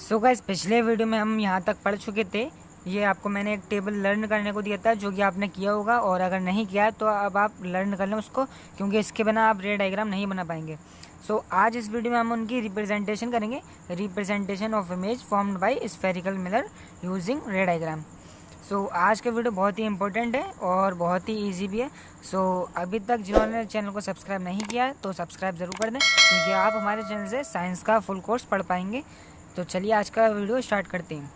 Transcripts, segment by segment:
So guys, पिछले video में हम यहाँ तक पढ़ चुके थे। ये आपको मैंने एक टेबल लर्न करने को दिया था जो कि आपने किया होगा, और अगर नहीं किया तो अब आप लर्न कर लें उसको, क्योंकि इसके बिना आप रे डायग्राम नहीं बना पाएंगे। सो आज इस वीडियो में हम उनकी रिप्रेजेंटेशन करेंगे। Representation of image formed by spherical mirror using ray diagram. So आज का वीडियो बहुत ही इंपॉर्टेंट है और बहुत ही ईजी भी है। सो अभी तक जिन्होंने चैनल को सब्सक्राइब नहीं किया तो सब्सक्राइब ज़रूर कर दें, क्योंकि आप हमारे चैनल से साइंस का फुल कोर्स पढ़ पाएंगे। तो चलिए आज का वीडियो स्टार्ट करते हैं।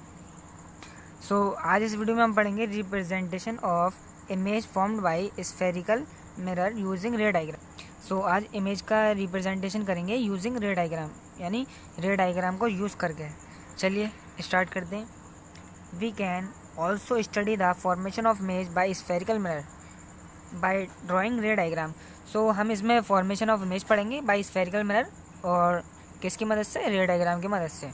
सो आज इस वीडियो में हम पढ़ेंगे representation of image formed by spherical mirror using ray diagram. So आज इमेज का रिप्रेजेंटेशन करेंगे यूजिंग रे डायग्राम, यानी रे डायग्राम को यूज़ करके। चलिए स्टार्ट करते हैं। We can also study the formation of image by spherical mirror by drawing ray diagram. So हम इसमें फॉर्मेशन ऑफ इमेज पढ़ेंगे बाय स्फेरिकल मिरर, और किसकी मदद से? रे डायग्राम की मदद से।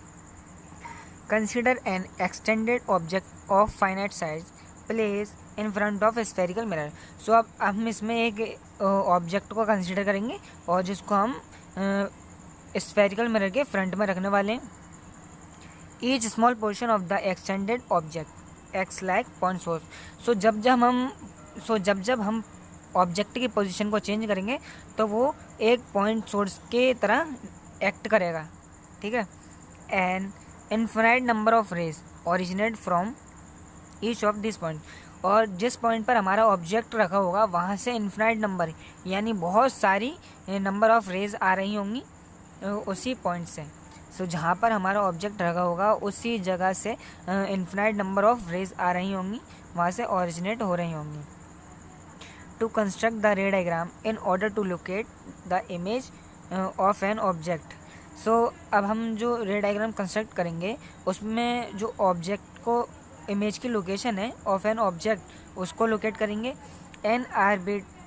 Consider an extended object of finite size place in front of spherical mirror. So अब हम इसमें एक ऑब्जेक्ट को कंसिडर करेंगे और जिसको हम स्फेरिकल मिरर के फ्रंट में रखने वाले हैं। Each small portion of the extended object acts like point source. So जब जब हम ऑब्जेक्ट की पोजीशन को चेंज करेंगे तो वो एक पॉइंट सोर्स के तरह एक्ट करेगा, ठीक है। An infinite number of rays originate from each of this point. और जिस पॉइंट पर हमारा ऑब्जेक्ट रखा होगा वहाँ से इनफिनाइट नंबर, यानी बहुत सारी नंबर ऑफ रेज आ रही होंगी उसी पॉइंट से। सो जहाँ पर हमारा ऑब्जेक्ट रखा होगा उसी जगह से इनफिनाइट नंबर ऑफ रेज आ रही होंगी, वहाँ से ओरिजिनेट हो रही होंगी। To construct the ray diagram in order to locate the image of an object. So अब हम जो रे डायग्राम कंस्ट्रक्ट करेंगे उसमें जो ऑब्जेक्ट को इमेज की लोकेशन है ऑफ एन ऑब्जेक्ट उसको लोकेट करेंगे। An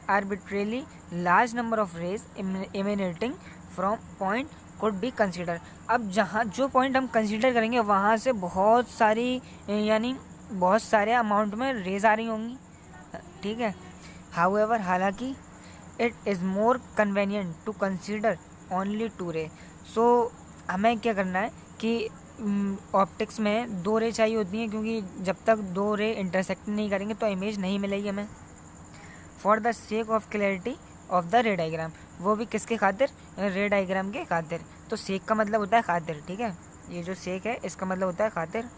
arbitrarily large number of rays emanating from point could be consider. अब जहाँ जो पॉइंट हम कंसिडर करेंगे वहाँ से बहुत सारी, यानी बहुत सारे अमाउंट में रेज आ रही होंगी, ठीक है। हाउएवर, हालांकि it is more convenient to consider only two ray. So हमें क्या करना है कि ऑप्टिक्स में दो रे चाहिए होती हैं, क्योंकि जब तक दो रे इंटरसेक्ट नहीं करेंगे तो इमेज नहीं मिलेगी हमें। For the sake of clarity of the ray diagram, वो भी किसके खातिर? रे डायग्राम के खातिर। तो सेक का मतलब होता है खातिर, ठीक है। ये जो सेक है इसका मतलब होता है खातिर।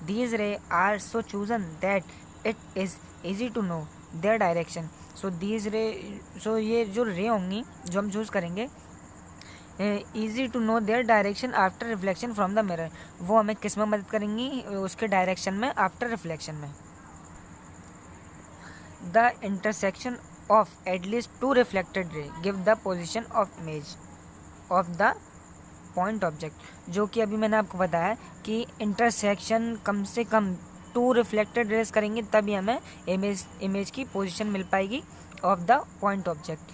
These ray are so chosen that it is easy to know their direction. So these ray, so ये जो रे होंगी जो हम चूज़ करेंगे, easy to know their direction after reflection from the mirror, वो हमें किस में मदद करेंगी? उसके डायरेक्शन में आफ्टर रिफ्लेक्शन में। The intersection of at least two reflected ray give the position of image of the point object. जो कि अभी मैंने आपको बताया कि इंटरसेक्शन कम से कम टू रिफ्लेक्टेड रेज करेंगे तभी हमें इमेज की पोजीशन मिल पाएगी of the point object.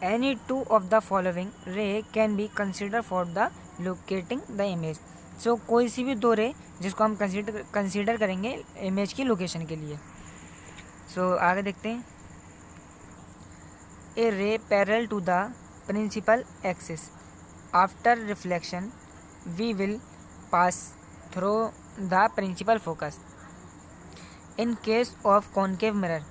Any two of the following ray can be consider for the locating the image. So कोई सी भी दो रे जिसको हम कंसिडर करेंगे इमेज की लोकेशन के लिए। सो आगे देखते हैं। A ray parallel to the principal axis after reflection we will pass through the principal focus in case of concave mirror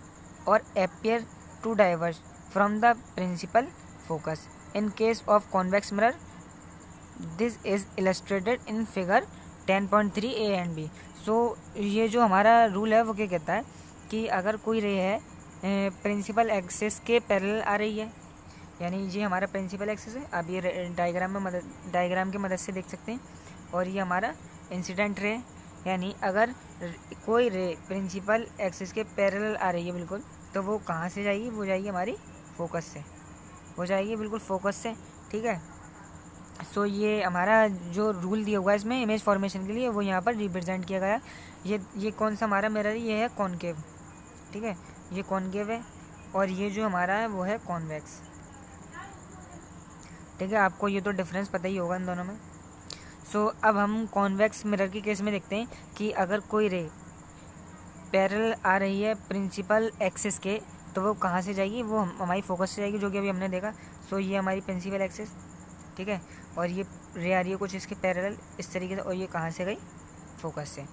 or appear to diverge from the principal focus in case of convex mirror. This is illustrated in figure 10.3 a and b. So ये जो हमारा rule है वो क्या कहता है कि अगर कोई रे है प्रिंसिपल एक्सिस के पैरेलल आ रही है, यानी ये हमारा प्रिंसिपल एक्सिस है, अब ये डायग्राम की मदद से देख सकते हैं, और ये हमारा इंसिडेंट रे, यानी अगर कोई रे प्रिंसिपल एक्सिस के पैरेलल आ रही है बिल्कुल, तो वो कहाँ से जाएगी? वो जाएगी हमारी फोकस से, वो जाएगी बिल्कुल फोकस से, ठीक है। सो ये हमारा जो रूल दिया हुआ है इसमें इमेज फॉर्मेशन के लिए वो यहाँ पर रिप्रेजेंट किया गया है। ये कौन सा हमारा मिरर है? ये है कॉनकेव, ठीक है, ये कॉनकेव है, और ये जो हमारा है वो है कॉन्वेक्स, ठीक है। आपको ये तो डिफरेंस पता ही होगा इन दोनों में। सो अब हम कॉन्वेक्स मिरर के केस में देखते हैं कि अगर कोई रे पैरेलल आ रही है प्रिंसिपल एक्सिस के, तो वो कहाँ से जाएगी? वो हमारी फोकस से जाएगी, जो कि अभी हमने देखा। सो ये हमारी प्रिंसिपल एक्सिस, ठीक है, और ये रे आ रही है कुछ इसके पैरेलल इस तरीके से, और ये कहाँ से गई, फोकस से।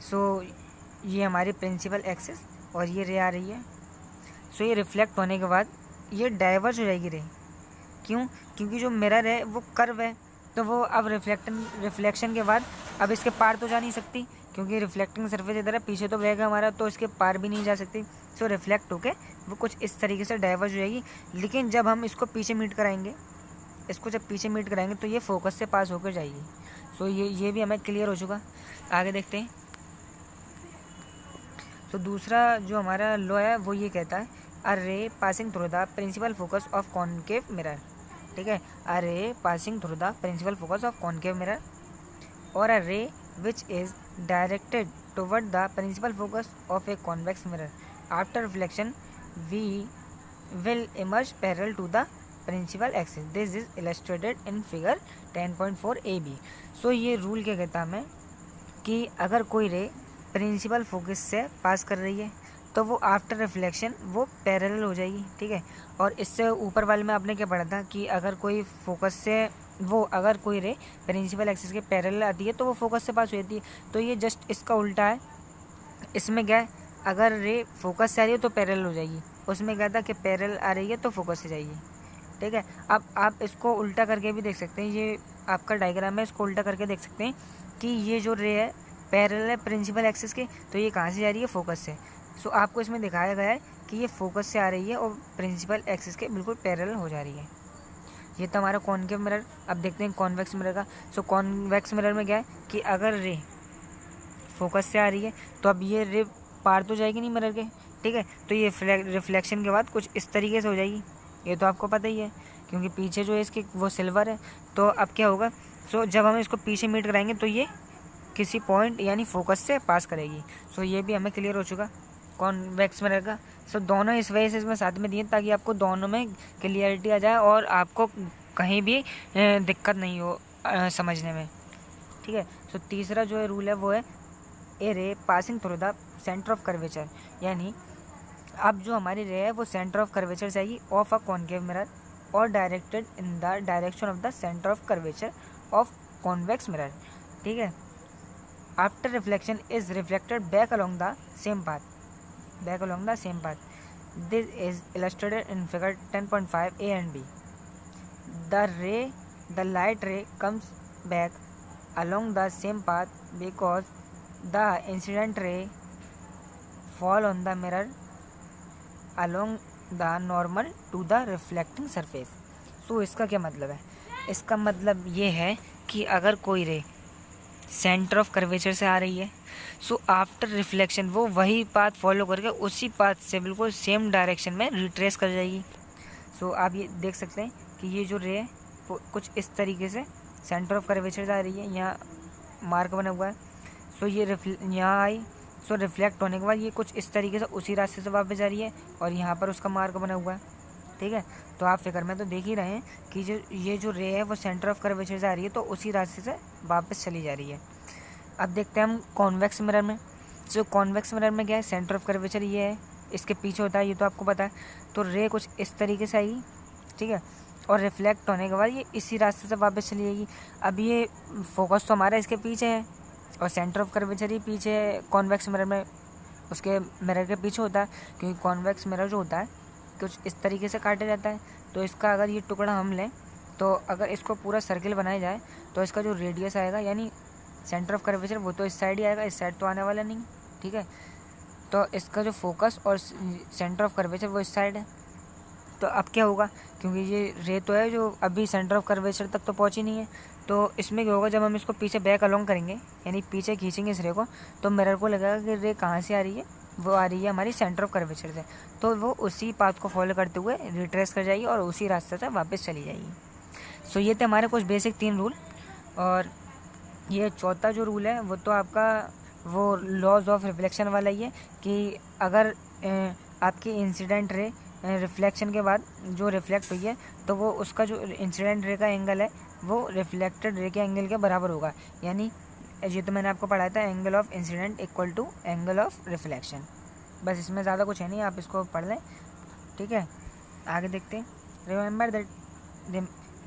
सो ये हमारी प्रिंसिपल एक्सिस और ये रे आ रही है। सो ये रिफ्लेक्ट होने के बाद ये डाइवर्ज हो जाएगी रे। क्यों? क्योंकि जो मिरर है वो कर्व है, तो वो अब रिफ्लेक्शन के बाद अब इसके पार तो जा नहीं सकती, क्योंकि रिफ्लेक्टिंग सरफेस इधर है, पीछे तो रहेगा हमारा, तो इसके पार भी नहीं जा सकती। सो रिफ्लेक्ट होके वो कुछ इस तरीके से डाइवर्ज हो जाएगी। लेकिन जब हम इसको पीछे मीट कराएंगे, इसको जब पीछे मीट कराएंगे तो ये फोकस से पास होकर जाएगी। सो ये भी हमें क्लियर हो चुका। आगे देखते हैं। तो दूसरा जो हमारा लॉ है वो ये कहता है a ray passing through the principal focus of concave mirror. ठीक है, a ray passing through the principal focus of concave mirror और अ रे which is directed toward the principal focus of a convex mirror. After reflection, we will emerge parallel to the principal axis. This is illustrated in figure 10.4 AB. So ये rule क्या कहता है हमें कि अगर कोई रे प्रिंसिपल फोकस से पास कर रही है तो वो आफ्टर रिफ्लेक्शन वो पैरेलल हो जाएगी। ठीक है, और इससे ऊपर वाले में आपने क्या पढ़ा था कि अगर कोई फोकस से अगर कोई रे प्रिंसिपल एक्सिस के पैरेलल आती है तो वो फोकस से पास हो जाती है। तो ये जस्ट इसका उल्टा है। इसमें क्या है, अगर रे फोकस से आ रही है तो पैरेलल हो जाएगी, उसमें क्या था कि पैरेलल आ रही है तो फोकस से जाएगी। ठीक है, अब आप इसको उल्टा करके भी देख सकते हैं, ये आपका डायग्राम है, इसको उल्टा करके देख सकते हैं कि ये जो रे है पैरेलल है प्रिंसिपल एक्सिस के, तो ये कहाँ से जा रही है, फोकस से। सो आपको इसमें दिखाया गया है कि ये फोकस से आ रही है और प्रिंसिपल एक्सिस के बिल्कुल पैरेलल हो जा रही है। ये तो हमारा कॉनकेव मिरर। अब देखते हैं कॉन्वेक्स मिरर का। सो कॉन्वेक्स मिरर में क्या है कि अगर रे फोकस से आ रही है तो अब ये रे पार तो जाएगी नहीं मिरर के। ठीक है, तो ये रिफ्लेक्शन के बाद कुछ इस तरीके से हो जाएगी। ये तो आपको पता ही है क्योंकि पीछे जो है इसके वो सिल्वर है। तो अब क्या होगा, सो जब हम इसको पीछे मीट कराएंगे तो ये किसी पॉइंट यानी फोकस से पास करेगी। सो ये भी हमें क्लियर हो चुका कॉन्वेक्स मिरर का। सो दोनों इस वजह से इसमें साथ में दिए ताकि आपको दोनों में क्लियरिटी आ जाए और आपको कहीं भी दिक्कत नहीं हो समझने में। ठीक है, सो तीसरा जो है रूल है वो है a ray passing through the centre of curvature, यानी अब जो हमारी रे है वो सेंटर ऑफ कर्वेचर से आएगी ऑफ अ कॉनकेव मिरर और directed in the direction of the centre of curvature of convex mirror. ठीक है, after reflection is reflected back along the same path. This is illustrated in figure 10.5 A and B. The light ray comes back along the same path because the incident ray fall on the mirror along the normal to the reflecting surface. So इसका क्या मतलब है? इसका मतलब ये है कि अगर कोई रे सेंटर ऑफ कर्वेचर से आ रही है, सो आफ्टर रिफ्लेक्शन वो वही पाथ फॉलो करके उसी पाथ से बिल्कुल सेम डायरेक्शन में रिट्रेस कर जाएगी। सो आप ये देख सकते हैं कि ये जो रे है वो कुछ इस तरीके से सेंटर ऑफ कर्वेचर से आ रही है, यहाँ मार्क बना हुआ है। सो ये यहाँ आई, सो रिफ्लेक्ट होने के बाद ये कुछ इस तरीके से उसी रास्ते से वापस जा रही है और यहाँ पर उसका मार्क बना हुआ है। ठीक है, तो आप फिगर में तो देख ही रहे हैं कि ये जो रे है वो सेंटर ऑफ कर्वेचर से आ रही है तो उसी रास्ते से वापस चली जा रही है। अब देखते हैं हम कॉन्वेक्स मिरर में। जो कॉन्वेक्स मिरर में क्या है, सेंटर ऑफ कर्वेचर ये है, इसके पीछे होता है, ये तो आपको पता है। तो रे कुछ इस तरीके से आएगी। ठीक है, और रिफ्लेक्ट होने के बाद ये इसी रास्ते से वापस चली जाएगी। अब ये फोकस तो हमारा इसके पीछे है और सेंटर ऑफ कर्वेचर ही पीछे है कॉन्वेक्स मिरर में, उसके मिरर के पीछे होता है, क्योंकि कॉन्वेक्स मिरर जो होता है कुछ इस तरीके से काटा जाता है। तो इसका अगर ये टुकड़ा हम लें तो अगर इसको पूरा सर्किल बनाया जाए तो इसका जो रेडियस आएगा यानी सेंटर ऑफ कर्वेचर वो तो इस साइड ही आएगा, इस साइड तो आने वाला नहीं। ठीक है, तो इसका जो फोकस और सेंटर ऑफ कर्वेचर वो इस साइड है। तो अब क्या होगा, क्योंकि ये रे तो है जो अभी सेंटर ऑफ कर्वेचर तक तो पहुंची नहीं है, तो इसमें क्या होगा, जब हम इसको पीछे बैक अलोंग करेंगे यानी पीछे खींचेंगे इस रे को, तो मिरर को लगेगा कि रे कहाँ से आ रही है, वो आ रही है हमारी सेंटर ऑफ कर्वेचर से। तो वो उसी पाथ को फॉलो करते हुए रिट्रेस कर जाएगी और उसी रास्ते से वापस चली जाएगी। सो ये थे हमारे कुछ बेसिक 3 रूल। और ये चौथा जो रूल है वो तो आपका वो लॉज ऑफ रिफ्लेक्शन वाला ही है कि अगर आपकी इंसिडेंट रे रिफ्लेक्शन के बाद जो रिफ्लेक्ट हुई है तो वो उसका जो इंसिडेंट रे का एंगल है वो रिफ्लेक्टेड रे के एंगल के बराबर होगा। यानी ये तो मैंने आपको पढ़ाया था, angle of incident equal to angle of reflection. बस इसमें ज़्यादा कुछ है नहीं, आप इसको पढ़ लें। ठीक है, आगे देखते हैं। Remember that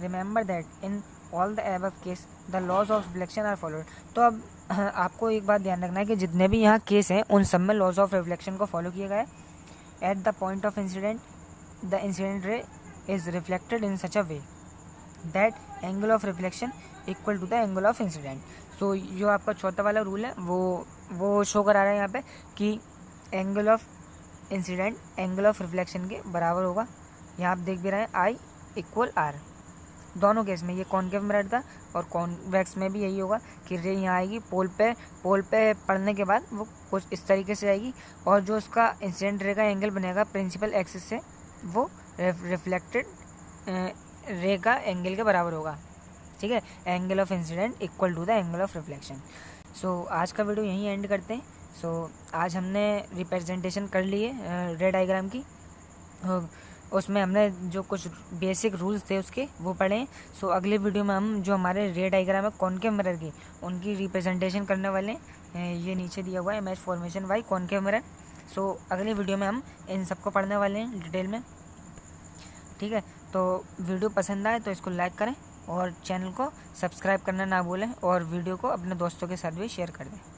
remember that in all the above case the laws of reflection are followed. तो अब आपको एक बात ध्यान रखना है कि जितने भी यहाँ केस हैं उन सब में लॉज ऑफ रिफ्लेक्शन को फॉलो किया गया है। At the point of incidence the incident ray is reflected in such a way that angle of reflection equal to the angle of incidence. So जो आपका चौथा वाला रूल है वो शो करा रहा है यहाँ पे कि angle of incident angle of reflection के बराबर होगा। यहाँ आप देख भी रहे हैं आई इक्वल आर। दोनों केस में ये कॉनकेव मिरर था और कॉन्वेक्स में भी यही होगा कि रे यहाँ आएगी पोल पे पड़ने के बाद वो कुछ इस तरीके से आएगी और जो उसका इंसिडेंट रे का एंगल बनेगा प्रिंसिपल एक्सिस से वो रिफ्लेक्टेड रे का एंगल के बराबर होगा। ठीक है, angle of incident equal to the angle of reflection. So आज का वीडियो यहीं एंड करते हैं। सो आज हमने रिप्रेजेंटेशन कर ली है रे डायग्राम की। उसमें हमने जो कुछ बेसिक रूल्स थे उसके वो पढ़े हैं। सो अगले वीडियो में हम जो हमारे रे डायग्राम है कॉनकेव मिरर की उनकी रिप्रेजेंटेशन करने वाले हैं। ये नीचे दिया हुआ है image formation by concave mirror. So अगले वीडियो में हम इन सबको पढ़ने वाले हैं डिटेल में। ठीक है, तो वीडियो पसंद आए तो इसको लाइक करें और चैनल को सब्सक्राइब करना ना भूलें और वीडियो को अपने दोस्तों के साथ भी शेयर कर दें।